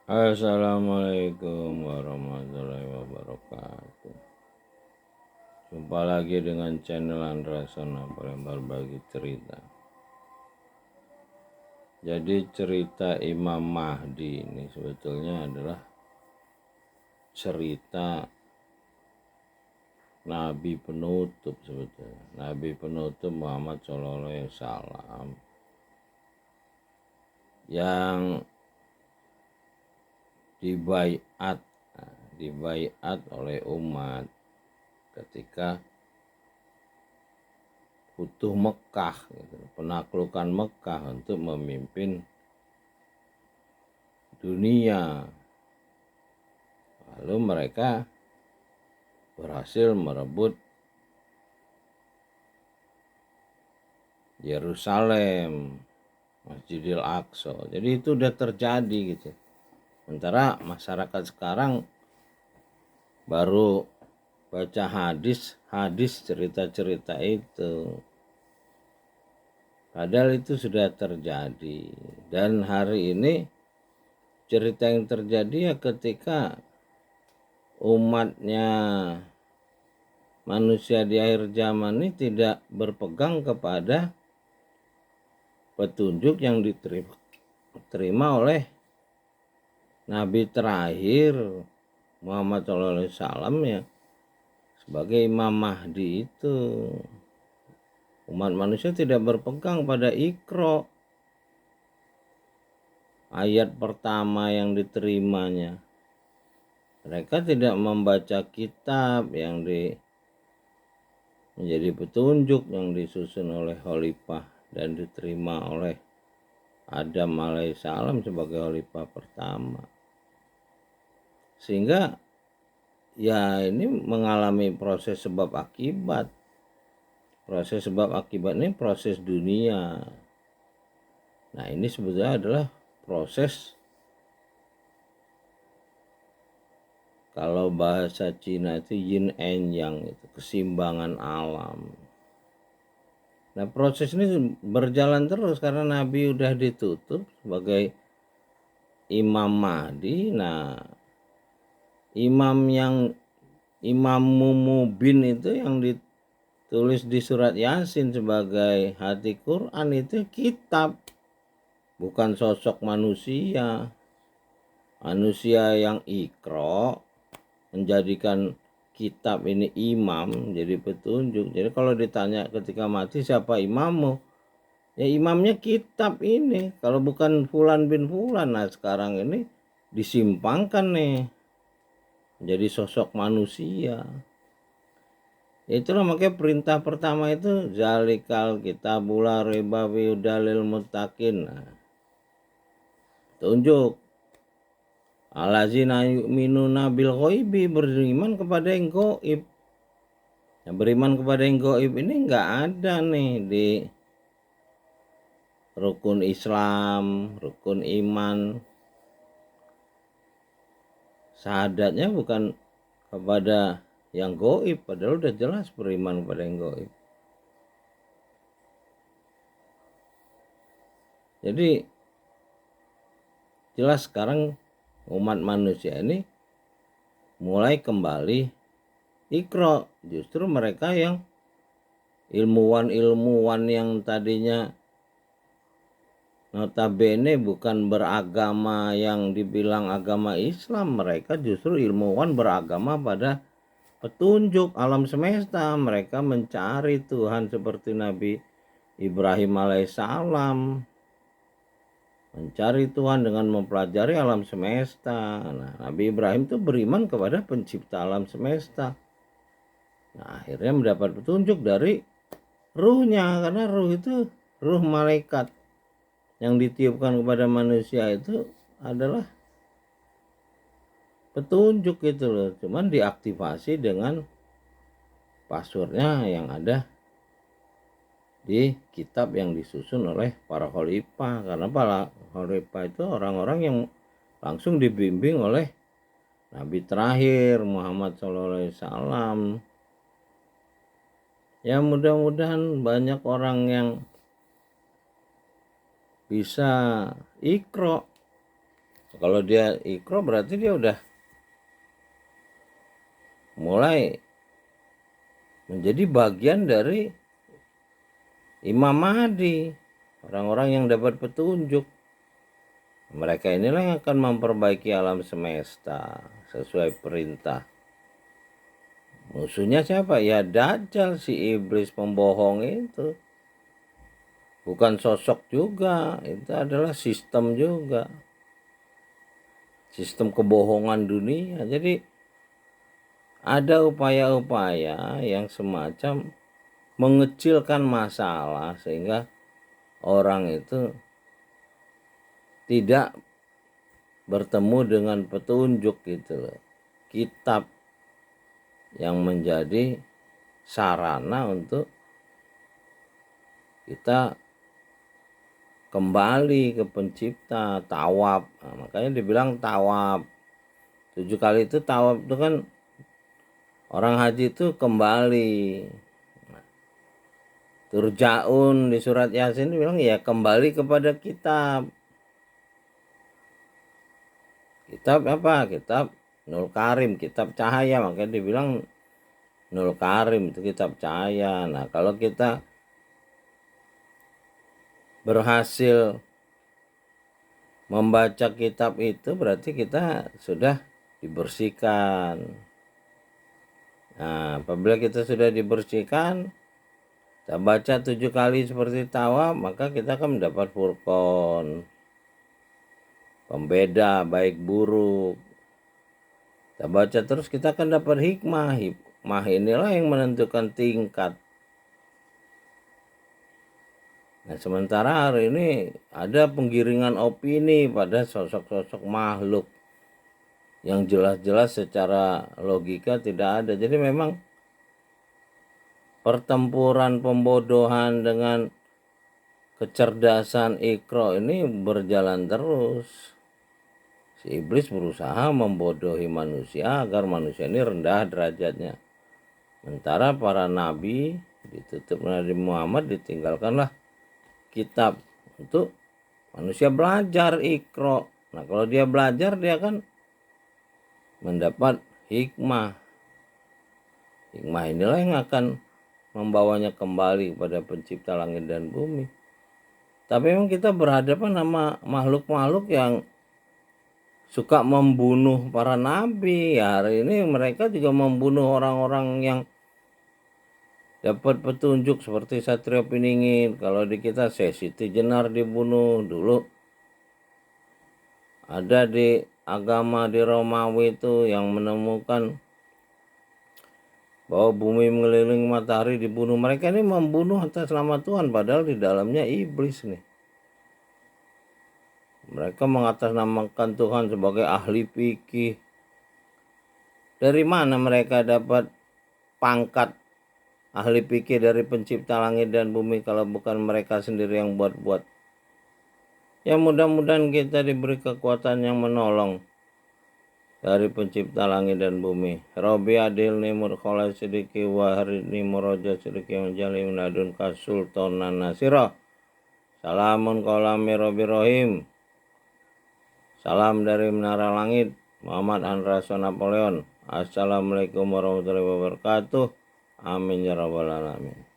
Assalamualaikum warahmatullahi wabarakatuh. Jumpa lagi dengan channel Andra Sona berbagi cerita. Jadi cerita Imam Mahdi ini sebetulnya adalah cerita Nabi penutup sebetulnya. Nabi penutup Muhammad SAW yang dibaiat oleh umat ketika Futuh Mekah, penaklukan Mekah untuk memimpin dunia. Lalu mereka berhasil merebut Yerusalem, Masjidil Aqsa. Jadi itu udah terjadi gitu. Sementara masyarakat sekarang baru baca hadis cerita-cerita itu. Padahal itu sudah terjadi. Dan hari ini cerita yang terjadi ya ketika umatnya manusia di akhir zaman ini tidak berpegang kepada petunjuk yang diterima oleh Nabi terakhir Muhammad SAW ya sebagai Imam Mahdi itu. Umat manusia tidak berpegang pada Iqra, ayat pertama yang diterimanya. Mereka tidak membaca kitab yang menjadi petunjuk yang disusun oleh khalifah dan diterima oleh Adam alaihissalam sebagai khalifah pertama. Sehingga ya ini mengalami proses sebab akibat. Proses sebab akibat ini proses dunia. Nah ini sebetulnya adalah proses, kalau bahasa Cina itu yin and yang, itu keseimbangan alam. Nah proses ini berjalan terus karena Nabi udah ditutup sebagai Imam Mahdi. Nah Imam Mubin itu yang ditulis di surat Yasin sebagai hati Quran itu kitab, bukan sosok manusia. Manusia yang Iqra menjadikan kitab ini imam, jadi petunjuk. Jadi kalau ditanya ketika mati siapa imammu, ya imamnya kitab ini. Kalau bukan Fulan bin Fulan, nah sekarang ini disimpangkan nih jadi sosok manusia. Itulah makanya perintah pertama itu zalikal kitabul la raiba fihi hudalil muttaqin. Nah, tunjuk alazina yu'minuna bil ghaibi, beriman kepada yang gaib. Nah, beriman kepada yang gaib ini enggak ada nih di rukun Islam, rukun iman. Syahadatnya bukan kepada yang gaib, padahal udah jelas beriman kepada yang gaib. Jadi jelas sekarang umat manusia ini mulai kembali Iqra. Justru mereka yang ilmuwan yang tadinya notabene bukan beragama yang dibilang agama Islam, mereka justru ilmuwan beragama pada petunjuk alam semesta. Mereka mencari Tuhan seperti Nabi Ibrahim alaihissalam, mencari Tuhan dengan mempelajari alam semesta. Nah, Nabi Ibrahim itu beriman kepada pencipta alam semesta. Nah, akhirnya mendapat petunjuk dari ruhnya, karena ruh itu ruh malaikat yang ditiupkan kepada manusia itu adalah petunjuk gitu loh. Cuman diaktifasi dengan passwordnya yang ada di kitab yang disusun oleh para khalifah. Karena para khalifah itu orang-orang yang langsung dibimbing oleh Nabi terakhir Muhammad SAW. Ya mudah-mudahan banyak orang yang bisa Iqra Kalau dia ikro berarti dia udah mulai menjadi bagian dari Imam Mahdi, orang-orang yang dapat petunjuk. Mereka inilah yang akan memperbaiki alam semesta sesuai perintah. Musuhnya siapa? Ya Dajjal, si iblis pembohong itu. Bukan sosok juga, itu adalah sistem juga. Sistem kebohongan dunia. Jadi ada upaya-upaya yang semacam mengecilkan masalah sehingga orang itu tidak bertemu dengan petunjuk gitu loh. Kitab yang menjadi sarana untuk kita kembali ke pencipta, tawab. Nah, makanya dibilang tawab. 7 kali itu tawab itu kan orang haji itu kembali. Turjaun di surat Yasin bilang ya kembali kepada kitab. Kitab apa? Kitab Nul Karim, kitab cahaya. Makanya dibilang Nul Karim itu kitab cahaya. Nah, kalau kita berhasil membaca kitab itu berarti kita sudah dibersihkan. Nah, apabila kita sudah dibersihkan, kita baca 7 kali seperti tawaf, maka kita akan mendapat furqan, pembeda baik buruk. Kita baca terus kita akan dapat hikmah. Hikmah inilah yang menentukan tingkat. Nah, sementara hari ini ada penggiringan opini pada sosok-sosok makhluk yang jelas-jelas secara logika tidak ada. Jadi memang pertempuran pembodohan dengan kecerdasan ikro ini berjalan terus. Si iblis berusaha membodohi manusia agar manusia ini rendah derajatnya. Sementara para nabi ditutup Nabi Muhammad, ditinggalkanlah kitab untuk manusia belajar ikro. Nah, kalau dia belajar dia akan mendapat hikmah. Hikmah inilah yang akan membawanya kembali kepada pencipta langit dan bumi. Tapi memang kita berhadapan sama makhluk-makhluk yang suka membunuh para nabi. Ya, hari ini mereka juga membunuh orang-orang yang dapat petunjuk seperti Satrio Piningit. Kalau di kita Siti Jenar dibunuh dulu. Ada di agama di Romawi itu yang menemukan bahwa bumi mengelilingi matahari dibunuh. Mereka ini membunuh atas nama Tuhan padahal di dalamnya iblis nih. Mereka mengatasnamakan Tuhan sebagai ahli fikih. Dari mana mereka dapat pangkat ahli fikih dari pencipta langit dan bumi kalau bukan mereka sendiri yang buat-buat? Ya mudah-mudahan kita diberi kekuatan yang menolong dari pencipta langit dan bumi. Robi adil nimur kholai sediki wahri nimur roja sediki menjali menadun kasultanan nasiro. Salamun kolami Robi Rohim. Salam dari Menara Langit, Muhammad Anraso Napoleon. Assalamualaikum warahmatullahi wabarakatuh. Amin ya rabbal alamin.